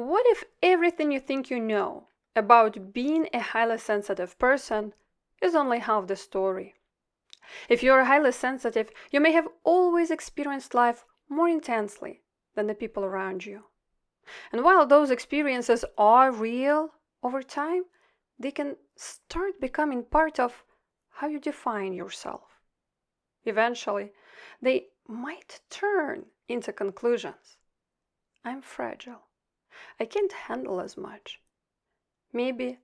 What if everything you think you know about being a highly sensitive person is only half the story? If you're highly sensitive, you may have always experienced life more intensely than the people around you. And while those experiences are real, over time, they can start becoming part of how you define yourself. Eventually, they might turn into conclusions. I'm fragile. I can't handle as much. Maybe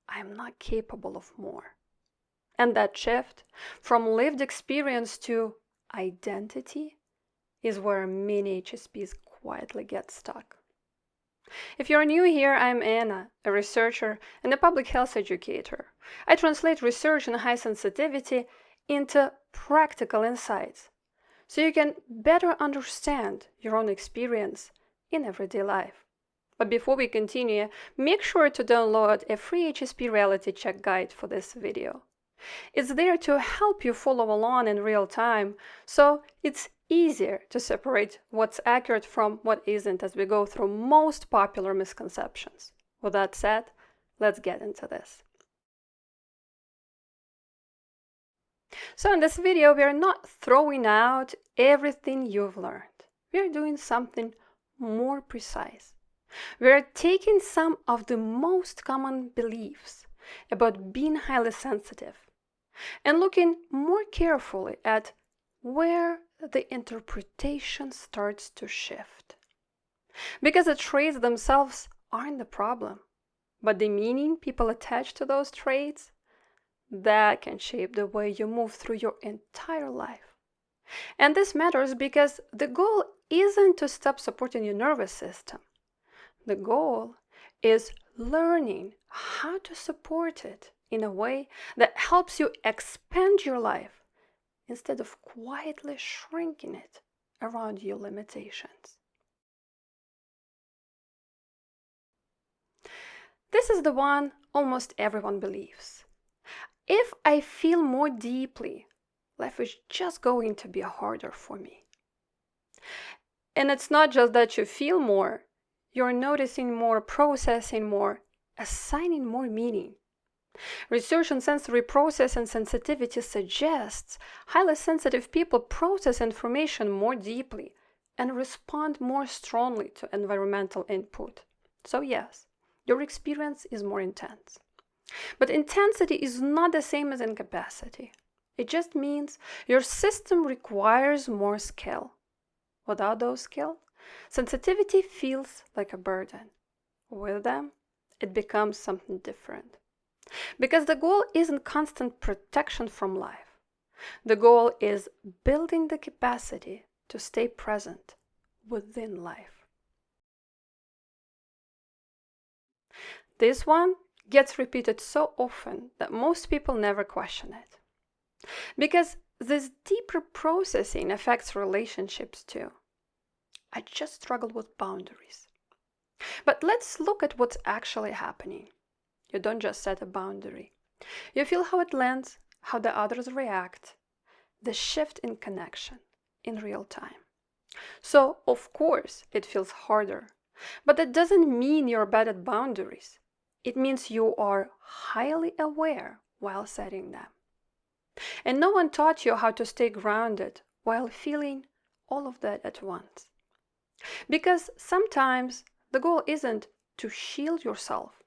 I'm not capable of more. And that shift from lived experience to identity is where many HSPs quietly get stuck. If you're new here, I'm Anna, a researcher and a public health educator. I translate research in high sensitivity into practical insights so you can better understand your own experience in everyday life. But before we continue, make sure to download a free HSP reality check guide for this video. It's there to help you follow along in real time, so it's easier to separate what's accurate from what isn't as we go through most popular misconceptions. With that said, let's get into this. So in this video, we are not throwing out everything you've learned. We are doing something more precise. We are taking some of the most common beliefs about being highly sensitive and looking more carefully at where the interpretation starts to shift. Because the traits themselves aren't the problem, but the meaning people attach to those traits, that can shape the way you move through your entire life. And this matters because the goal isn't to stop supporting your nervous system. The goal is learning how to support it in a way that helps you expand your life instead of quietly shrinking it around your limitations. This is the one almost everyone believes. If I feel more deeply, life is just going to be harder for me. And it's not just that you feel more, you're noticing more, processing more, assigning more meaning. Research on sensory process and sensitivity suggests highly sensitive people process information more deeply and respond more strongly to environmental input. So yes, your experience is more intense. But intensity is not the same as incapacity. It just means your system requires more skill. Without those skills, sensitivity feels like a burden. With them, it becomes something different. Because the goal isn't constant protection from life. The goal is building the capacity to stay present within life. This one gets repeated so often that most people never question it. Because this deeper processing affects relationships too. I just struggled with boundaries. But let's look at what's actually happening. You don't just set a boundary. You feel how it lands, how the others react, the shift in connection in real time. So, of course, it feels harder. But that doesn't mean you're bad at boundaries. It means you are highly aware while setting them. And no one taught you how to stay grounded while feeling all of that at once. Because sometimes the goal isn't to shield yourself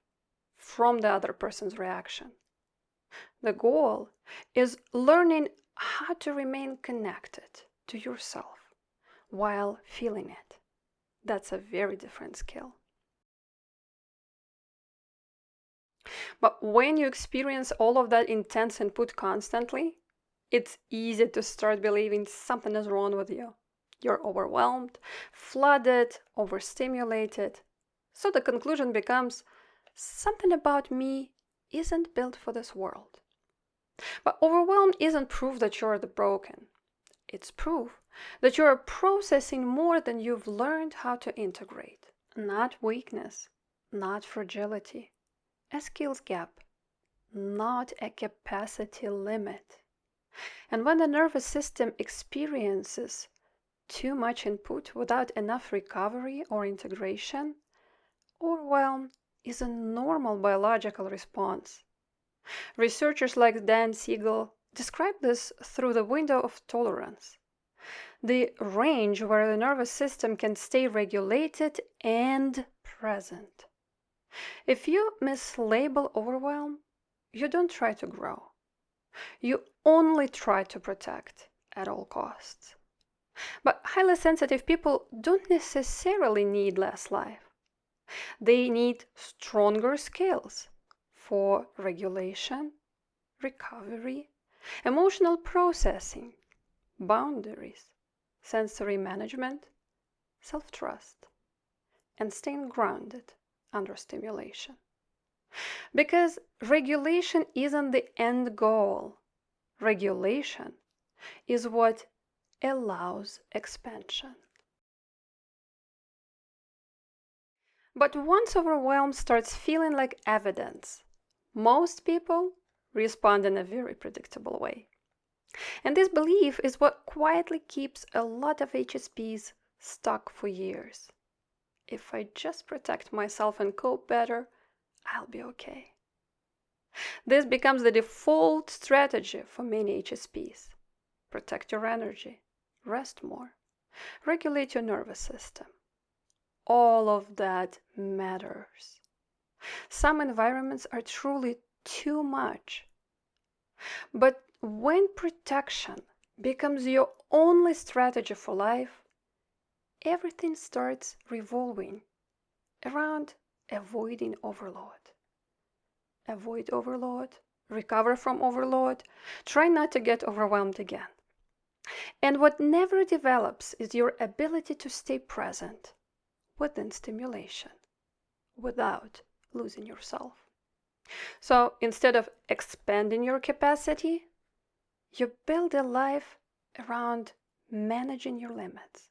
from the other person's reaction. The goal is learning how to remain connected to yourself while feeling it. That's a very different skill. But when you experience all of that intense input constantly, it's easy to start believing something is wrong with you. You're overwhelmed, flooded, overstimulated. So the conclusion becomes, something about me isn't built for this world. But overwhelm isn't proof that you're the broken. It's proof that you're processing more than you've learned how to integrate. Not weakness, not fragility, a skills gap, not a capacity limit. And when the nervous system experiences too much input without enough recovery or integration, Overwhelm is a normal biological response. Researchers like Dan Siegel describe this through the window of tolerance, the range where the nervous system can stay regulated and present. If you mislabel overwhelm, you don't try to grow. You only try to protect at all costs. But highly sensitive people don't necessarily need less life. They need stronger skills for regulation, recovery, emotional processing, boundaries, sensory management, self-trust, and staying grounded under stimulation. Because regulation isn't the end goal. Regulation is what allows expansion. But once overwhelm starts feeling like evidence, most people respond in a very predictable way. And this belief is what quietly keeps a lot of HSPs stuck for years. If I just protect myself and cope better, I'll be okay. This becomes the default strategy for many HSPs. Protect your energy, rest more, regulate your nervous system. All of that matters. Some environments are truly too much. But when protection becomes your only strategy for life, everything starts revolving around avoiding overload. Avoid overload, recover from overload, try not to get overwhelmed again. And what never develops is your ability to stay present within stimulation without losing yourself. So instead of expanding your capacity, you build a life around managing your limits.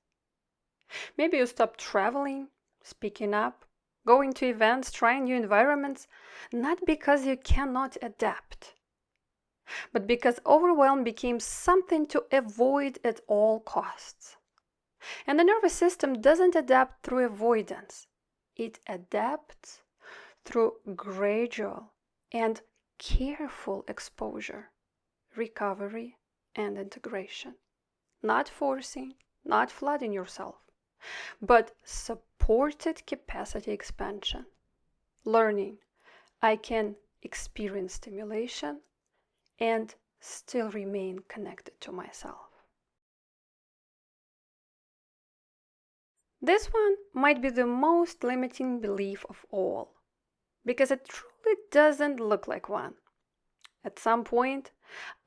Maybe you stop traveling, speaking up, going to events, trying new environments, not because you cannot adapt, but because overwhelm became something to avoid at all costs. And the nervous system doesn't adapt through avoidance. It adapts through gradual and careful exposure, recovery, and integration. Not forcing, not flooding yourself, but supported capacity expansion. Learning, I can experience stimulation and still remain connected to myself. This one might be the most limiting belief of all, because it truly doesn't look like one. At some point,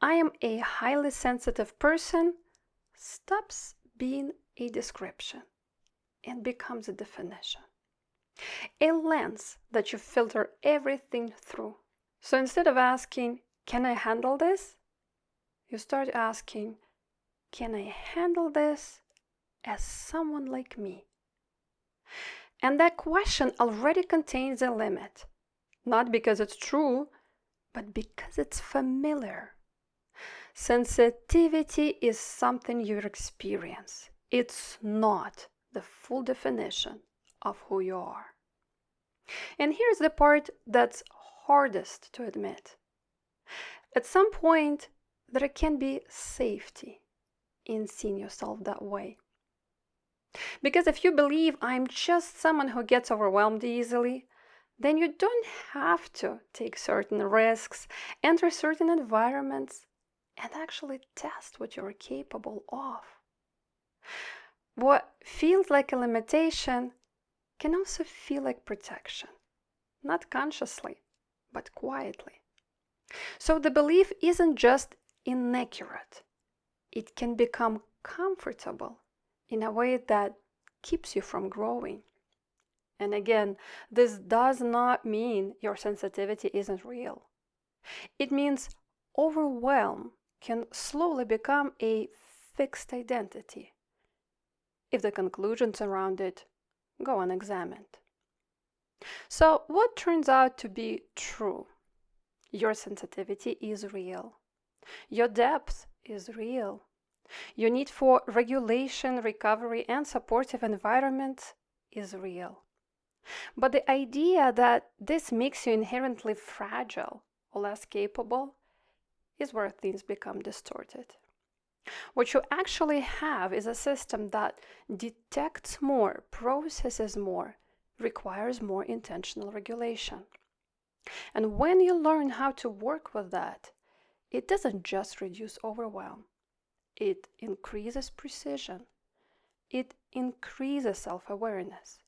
I am a highly sensitive person stops being a description and becomes a definition, a lens that you filter everything through. So instead of asking, can I handle this? You start asking, can I handle this as someone like me? And that question already contains a limit, not because it's true, but because it's familiar. Sensitivity is something you experience. It's not the full definition of who you are. And here's the part that's hardest to admit. At some point, there can be safety in seeing yourself that way. Because if you believe I'm just someone who gets overwhelmed easily, then you don't have to take certain risks, enter certain environments, and actually test what you're capable of. What feels like a limitation can also feel like protection, not consciously, but quietly. So the belief isn't just inaccurate, it can become comfortable in a way that keeps you from growing. And again, this does not mean your sensitivity isn't real. It means overwhelm can slowly become a fixed identity if the conclusions around it go unexamined. So what turns out to be true? Your sensitivity is real. Your depth is real. Your need for regulation, recovery, and supportive environments is real. But the idea that this makes you inherently fragile or less capable is where things become distorted. What you actually have is a system that detects more, processes more, requires more intentional regulation. And when you learn how to work with that, it doesn't just reduce overwhelm, it increases precision, it increases self-awareness,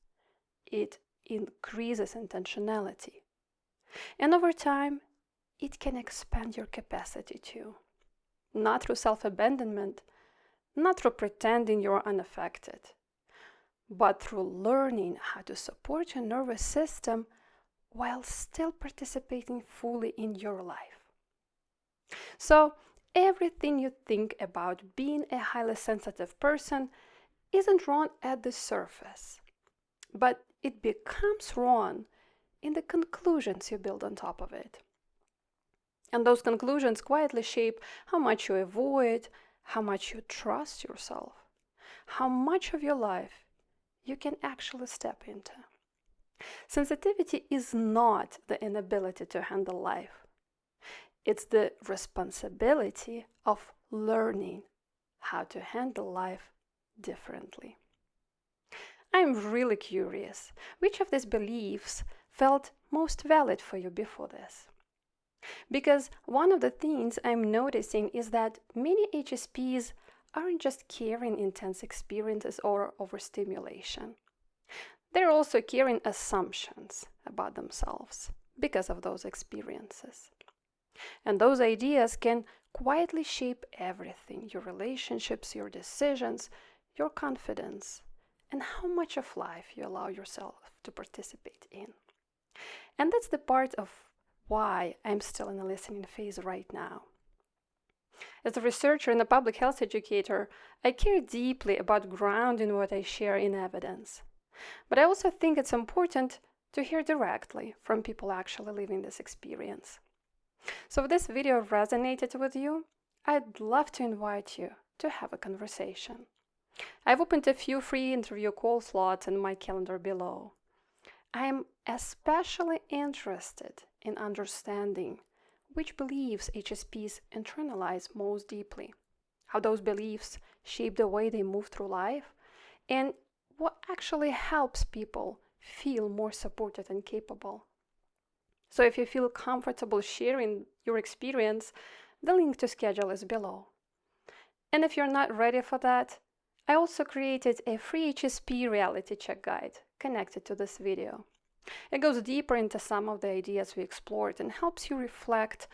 it increases intentionality. And over time, it can expand your capacity too. Not through self-abandonment, not through pretending you're unaffected, but through learning how to support your nervous system while still participating fully in your life. So, everything you think about being a highly sensitive person isn't wrong at the surface, but it becomes wrong in the conclusions you build on top of it. And those conclusions quietly shape how much you avoid, how much you trust yourself, how much of your life you can actually step into. Sensitivity is not the inability to handle life. It's the responsibility of learning how to handle life differently. I'm really curious, which of these beliefs felt most valid for you before this? Because one of the things I'm noticing is that many HSPs aren't just carrying intense experiences or overstimulation. They're also carrying assumptions about themselves because of those experiences. And those ideas can quietly shape everything: your relationships, your decisions, your confidence, and how much of life you allow yourself to participate in. And that's the part of why I'm still in the listening phase right now. As a researcher and a public health educator, I care deeply about grounding what I share in evidence. But I also think it's important to hear directly from people actually living this experience. So if this video resonated with you, I'd love to invite you to have a conversation. I've opened a few free interview call slots in my calendar below. I am especially interested in understanding which beliefs HSPs internalize most deeply, how those beliefs shape the way they move through life, and what actually helps people feel more supported and capable. So if you feel comfortable sharing your experience, the link to schedule is below. And if you're not ready for that, I also created a free HSP reality check guide connected to this video. It goes deeper into some of the ideas we explored and helps you reflect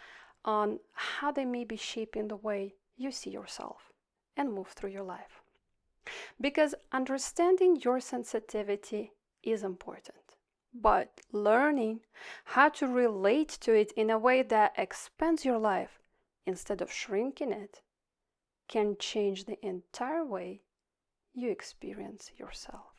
on how they may be shaping the way you see yourself and move through your life. Because understanding your sensitivity is important, but learning how to relate to it in a way that expands your life instead of shrinking it can change the entire way you experience yourself.